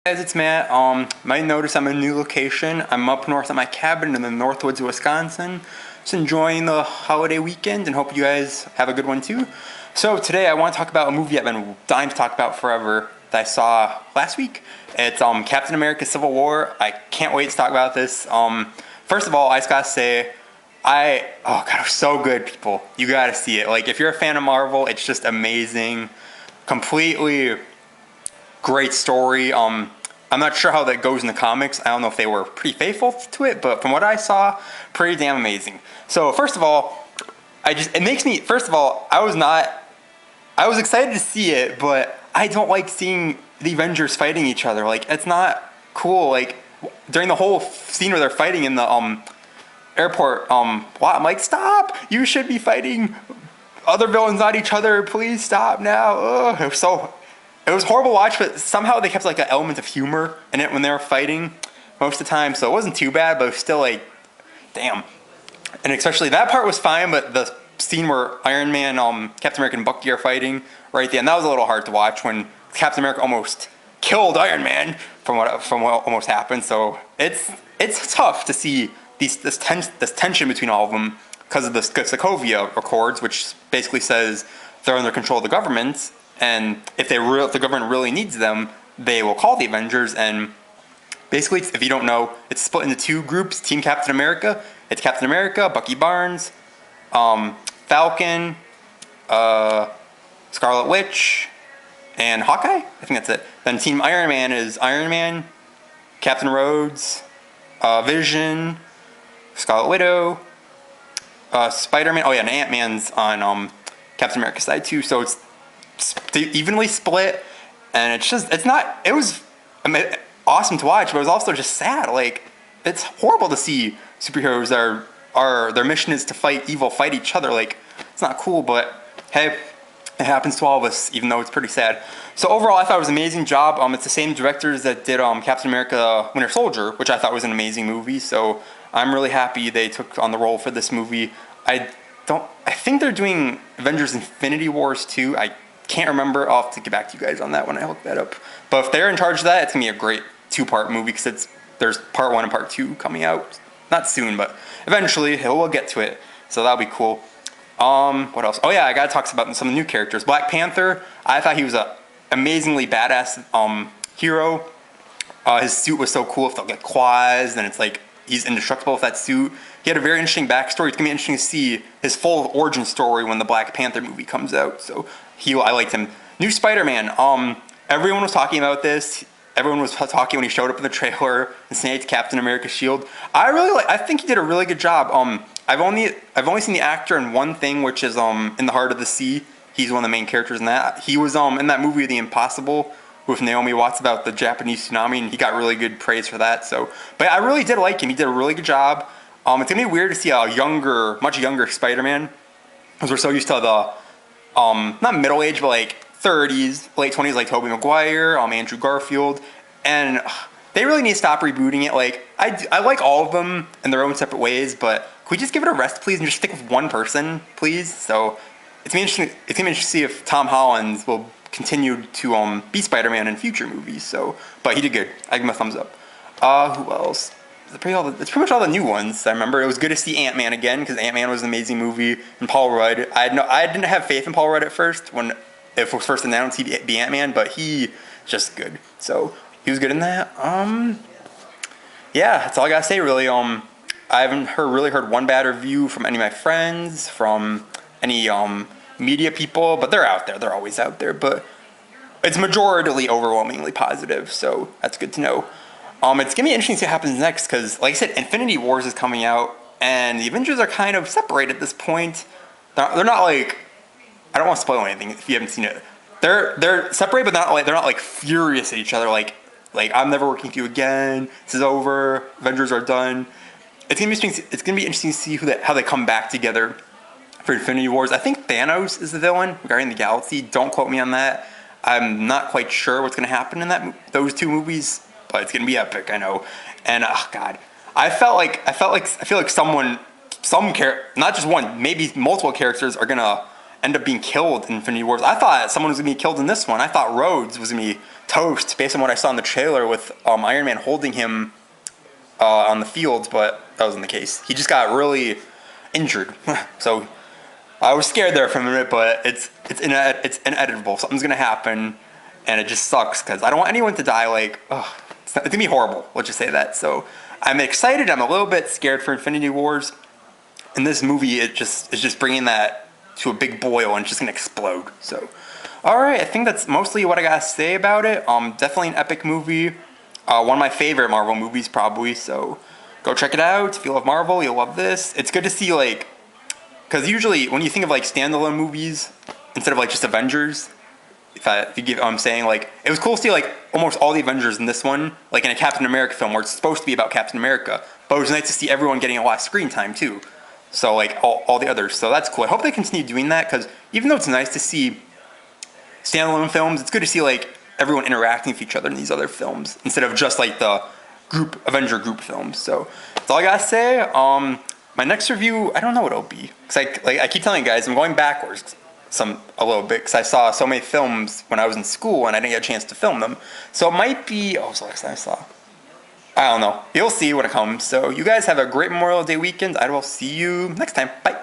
Guys, it's Matt. Might notice I'm in a new location. I'm up north at my cabin in the Northwoods of Wisconsin. Just enjoying the holiday weekend and hope you guys have a good one too. So today I want to talk about a movie I've been dying to talk about forever that I saw last week. It's Captain America: Civil War. I can't wait to talk about this. First of all, I just gotta say, oh god, it was so good, people. You gotta see it. Like, if you're a fan of Marvel, it's just amazing. Completely great story. I'm not sure how that goes in the comics. I don't know if they were pretty faithful to it, but from what I saw, pretty damn amazing. So first of all, I was excited to see it, but I don't like seeing the Avengers fighting each other. Like, it's not cool. Like, during the whole scene where they're fighting in the airport, I'm like, stop! You should be fighting other villains, not each other. Please stop now. Ugh, it was horrible to watch, but somehow they kept like an element of humor in it when they were fighting most of the time. So it wasn't too bad, but it was still like, damn. And especially that part was fine, but the scene where Iron Man, Captain America, and Bucky are fighting right at the end, that was a little hard to watch when Captain America almost killed Iron Man from what almost happened. So it's tough to see this tension between all of them because of the Sokovia Accords, which basically says they're under control of the government. And if the government really needs them, they will call the Avengers. And basically, if you don't know, it's split into two groups. Team Captain America. It's Captain America, Bucky Barnes, Falcon, Scarlet Witch, and Hawkeye. I think that's it. Then Team Iron Man is Iron Man, Captain Rhodes, Vision, Scarlet Widow, Spider-Man. Oh yeah, and Ant-Man's on Captain America's side too. So it's evenly split, and it was awesome to watch, but it was also just sad. Like, it's horrible to see superheroes that are their mission is to fight evil, fight each other. Like, it's not cool, but hey, it happens to all of us, even though it's pretty sad. So overall, I thought it was an amazing job. It's the same directors that did Captain America: Winter Soldier, which I thought was an amazing movie. So I'm really happy they took on the role for this movie. I think they're doing Avengers: Infinity Wars too. I can't remember. I'll have to get back to you guys on that when I look that up. But if they're in charge of that, it's going to be a great two-part movie because there's part 1 and part 2 coming out. Not soon, but eventually we'll get to it. So that'll be cool. What else? Oh yeah, I got to talk about some of the new characters. Black Panther, I thought he was a amazingly badass hero. His suit was so cool. If they'll get claws, then it's like he's indestructible with that suit. He had a very interesting backstory. It's going to be interesting to see his full origin story when the Black Panther movie comes out. So I liked him. New Spider-Man. Everyone was talking about this. Everyone was talking when he showed up in the trailer and snaked Captain America's shield. I think he did a really good job. I've only seen the actor in one thing, which is In the Heart of the Sea. He's one of the main characters in that. He was in that movie The Impossible with Naomi Watts about the Japanese tsunami, and he got really good praise for that. So, but I really did like him. He did a really good job. It's gonna be weird to see a much younger Spider-Man, because we're so used to the not middle age, but like 30s, late 20s, like Tobey Maguire, Andrew Garfield, and they really need to stop rebooting it. Like, I like all of them in their own separate ways, but can we just give it a rest, please, and just stick with one person, please? So it's gonna be interesting to see if Tom Holland will continue to be Spider-Man in future movies. So, but he did good. I give him a thumbs up. Who else? It's pretty much all the new ones. I remember it was good to see Ant-Man again, because Ant-Man was an amazing movie. And Paul Rudd, I didn't have faith in Paul Rudd at first when it was first announced he'd be Ant-Man, but he just good. So he was good in that. Yeah, that's all I gotta say really. I haven't really heard one bad review from any of my friends, from any media people, but they're out there. They're always out there, but it's majority overwhelmingly positive. So that's good to know. It's gonna be interesting to see what happens next, because, like I said, Infinity Wars is coming out, and the Avengers are kind of separated at this point. They're not like, I don't want to spoil anything if you haven't seen it. They're separated, but they're not like furious at each other. Like I'm never working with you again. This is over. Avengers are done. It's gonna be interesting. It's gonna be interesting to see how they come back together for Infinity Wars. I think Thanos is the villain regarding the galaxy. Don't quote me on that. I'm not quite sure what's gonna happen in those two movies, but it's gonna be epic, I know. And God, I feel like not just one, maybe multiple characters are gonna end up being killed in Infinity Wars. I thought someone was gonna be killed in this one. I thought Rhodes was gonna be toast based on what I saw in the trailer with Iron Man holding him on the field, but that wasn't the case. He just got really injured, so I was scared there for a minute. But it's inevitable. Something's gonna happen, and it just sucks because I don't want anyone to die. Like, it's gonna be horrible. Let's just say that. So I'm excited. I'm a little bit scared for Infinity Wars. In this movie, it's just bringing that to a big boil and it's just gonna explode. So, all right, I think that's mostly what I gotta say about it. Definitely an epic movie. One of my favorite Marvel movies, probably. So, go check it out. If you love Marvel, you'll love this. It's good to see because usually when you think of standalone movies instead of just Avengers, if you get what I'm saying, it was cool to see almost all the Avengers in this one, in a Captain America film where it's supposed to be about Captain America. But it was nice to see everyone getting a lot of screen time too. So all the others. So that's cool. I hope they continue doing that because even though it's nice to see standalone films, it's good to see everyone interacting with each other in these other films instead of just the Avenger group films. So that's all I gotta say. My next review, I don't know what it'll be because I keep telling you guys I'm going backwards a little bit because I saw so many films when I was in school and I didn't get a chance to film them. So it might be what's the last time I saw? I don't know. You'll see when it comes. So you guys have a great Memorial Day weekend. I will see you next time. Bye.